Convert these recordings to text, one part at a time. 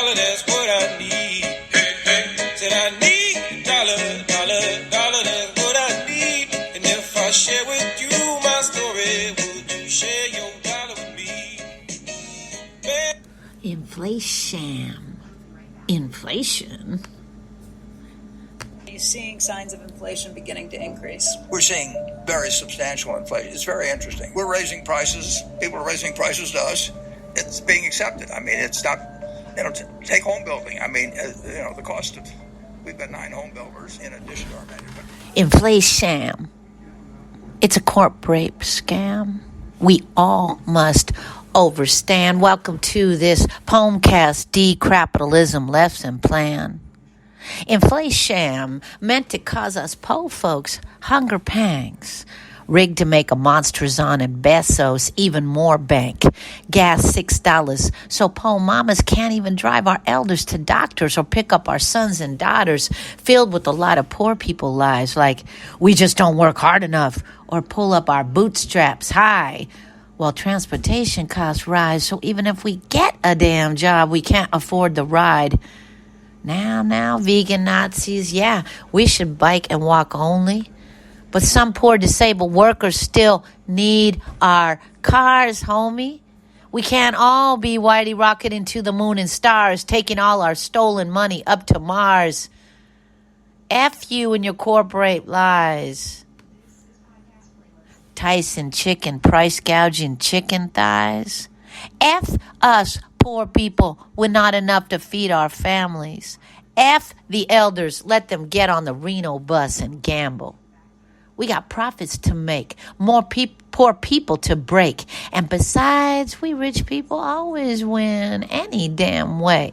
dollar, that's what I need. Hey, hey. Said I need a dollar, dollar, dollar, that's what I need. And if I share with you my story, would you share your dollar with me? InflaSHAM. Inflation? Are you seeing signs of inflation beginning to increase? We're seeing very substantial inflation. It's very interesting. We're raising prices. People are raising prices to us. It's being accepted. I mean, it's not, take home building. I mean, the cost of, we've got 9 home builders in addition to our manufacturing. InflaSHAM. It's a CorpRape scam. We all must overstand. Welcome to this PoemCast de-krapitalist lesson plan. InflaSHAM meant to cause us po folks hunger pangs. Rigged to make a monsters on and Bezos even more bank. Gas $6, so po mamas can't even drive our elders to doctors or pick up our sons and daughters, filled with a lot of poor people lives like we just don't work hard enough or pull up our bootstraps high. While transportation costs rise, so even if we get a damn job, we can't afford the ride. Now, vegan Nazis, yeah, we should bike and walk only. But some poor disabled workers still need our cars, homie. We can't all be Whitey rocketing to the moon and stars, taking all our stolen money up to Mars. F you and your CorpRape lies. Tyson-chicken price gouging chicken thighs. F us poor people with not enough to feed our families. F the elders, let them get on the Reno bus and gamble. We got profits to make, more poor people to break. And besides, we rich people always win any damn way.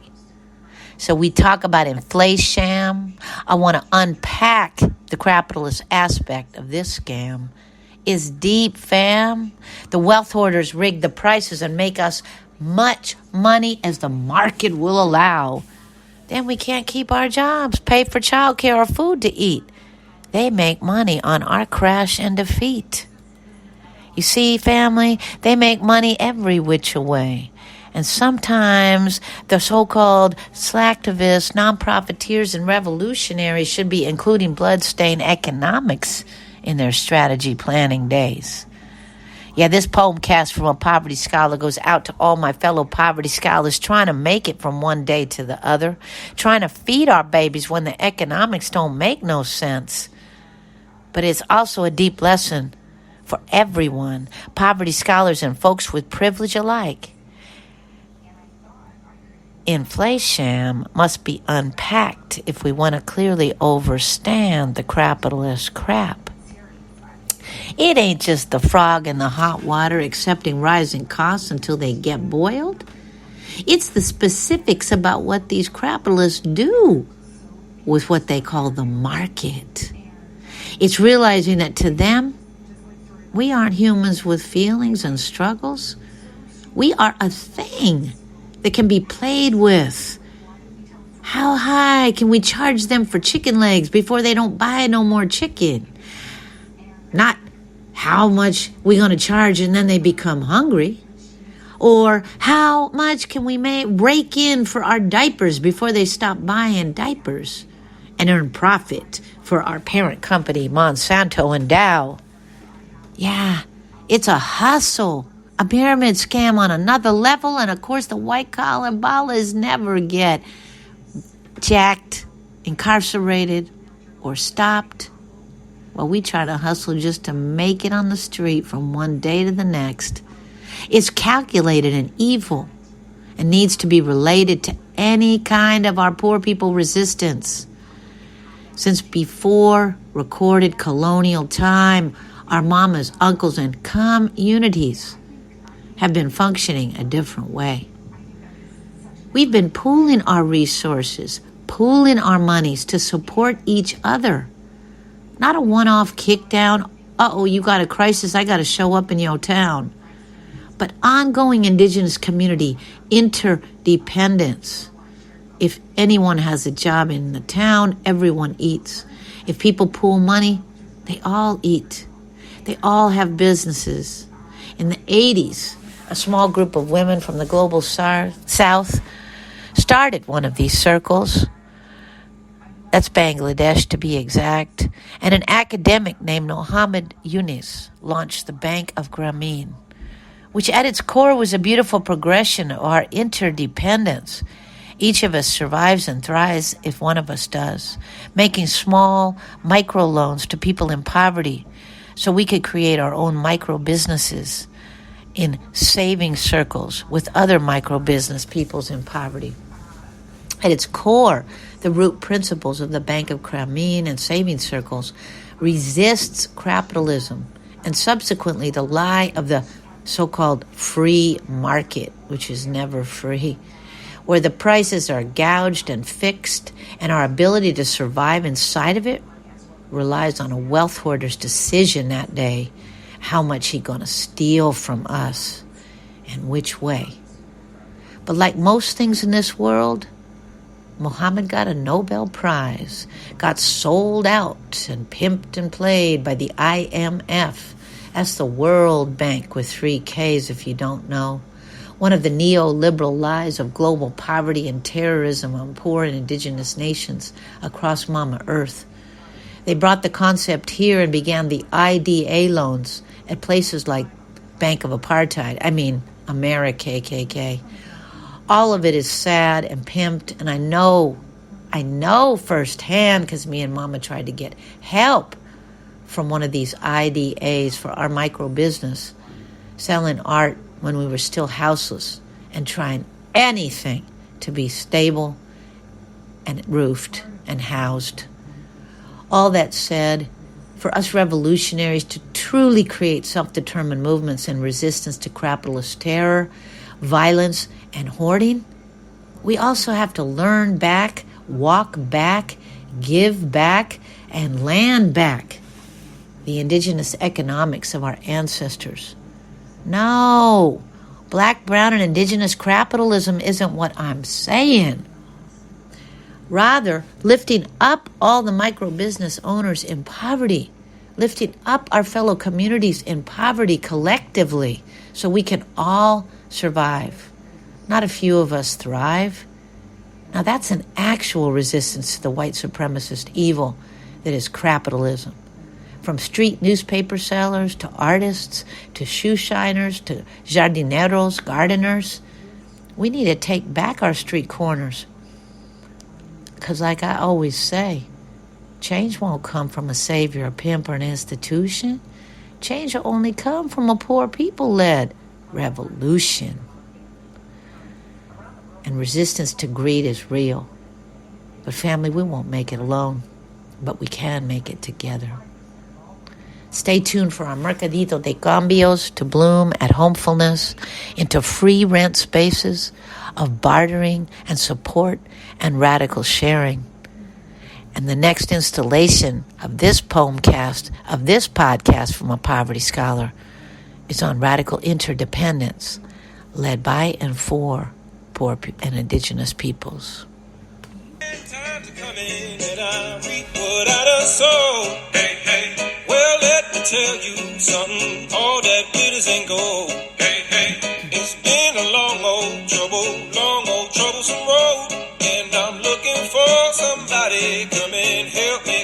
So we talk about InflaSHAM. I want to unpack the capitalist aspect of this scam. It's deep, fam. The wealth hoarders rig the prices and make us much money as the market will allow. Then we can't keep our jobs, pay for childcare or food to eat. They make money on our crash and defeat. You see, family, they make money every which way. And sometimes the so-called slacktivists, non-profiteers, and revolutionaries should be including bloodstained economics in their strategy planning days. Yeah, this PoemCast from a poverty scholar goes out to all my fellow poverty scholars trying to make it from one day to the other, trying to feed our babies when the economics don't make no sense. But it's also a deep lesson for everyone, poverty scholars and folks with privilege alike. InflaSHAM must be unpacked if we want to clearly overstand the capitalist crap. It ain't just the frog in the hot water accepting rising costs until they get boiled. It's the specifics about what these capitalists do with what they call the market. It's realizing that to them, we aren't humans with feelings and struggles. We are a thing that can be played with. How high can we charge them for chicken legs before they don't buy no more chicken? Not how much we going to charge and then they become hungry. Or how much can we rake in for our diapers before they stop buying diapers and earn profit for our parent company, Monsanto and Dow. Yeah, it's a hustle, a pyramid scam on another level, and of course the white-collar ballers never get jacked, incarcerated, or stopped. Well, we try to hustle just to make it on the street from one day to the next. It's calculated and evil and needs to be related to any kind of our poor people resistance. Since before recorded colonial time, our mamas, uncles, and communities have been functioning a different way. We've been pooling our resources, pooling our monies to support each other. Not a one-off kick down, uh-oh, you got a crisis, I got to show up in your town. But ongoing indigenous community interdependence. If anyone has a job in the town, everyone eats. If people pool money, they all eat. They all have businesses. In the 80s, a small group of women from the global south started one of these circles. That's Bangladesh, to be exact. And an academic named Mohammed Yunus launched the Bank of Grameen, which at its core was a beautiful progression of our interdependence. Each of us survives and thrives if one of us does, making small microloans to people in poverty so we could create our own micro businesses in saving circles with other micro business peoples in poverty. At its core, the root principles of the Bank of Grameen and saving circles resists krapitalism and subsequently the lie of the so-called free market, which is never free, where the prices are gouged and fixed, and our ability to survive inside of it relies on a wealth hoarder's decision that day how much he's going to steal from us and which way. But like most things in this world, Muhammad got a Nobel Prize, got sold out and pimped and played by the IMF. That's the World Bank with 3 Ks if you don't know. One of the neoliberal lies of global poverty and terrorism on poor and indigenous nations across Mama Earth. They brought the concept here and began the IDA loans at places like Bank of Apartheid. America, KKK. All of it is sad and pimped, and I know firsthand because me and Mama tried to get help from one of these IDAs for our micro business, selling art when we were still houseless and trying anything to be stable and roofed and housed. All that said, for us revolutionaries to truly create self-determined movements in resistance to capitalist terror, violence, and hoarding, we also have to learn back, walk back, give back, and land back the indigenous economics of our ancestors. No, black, brown, and indigenous capitalism isn't what I'm saying. Rather, lifting up all the micro-business owners in poverty, lifting up our fellow communities in poverty collectively so we can all survive. Not a few of us thrive. Now that's an actual resistance to the white supremacist evil that is capitalism. From street newspaper sellers to artists to shoe shiners to jardineros, gardeners, we need to take back our street corners. Because like I always say, change won't come from a savior, a pimp, or an institution. Change will only come from a poor people-led revolution. And resistance to greed is real. But family, we won't make it alone, but we can make it together. Stay tuned for our Mercadito de Cambios to bloom at homefulness into free rent spaces of bartering and support and radical sharing. And the next installation of this PoemCast, of this podcast from a poverty scholar, is on radical interdependence, led by and for poor and indigenous peoples. Time to come in and I reap what I done sown. Hey, hey. Well, let me tell you something. All that glitters ain't gold. Hey, hey. It's been a long old troublesome road, and I'm looking for somebody come and help me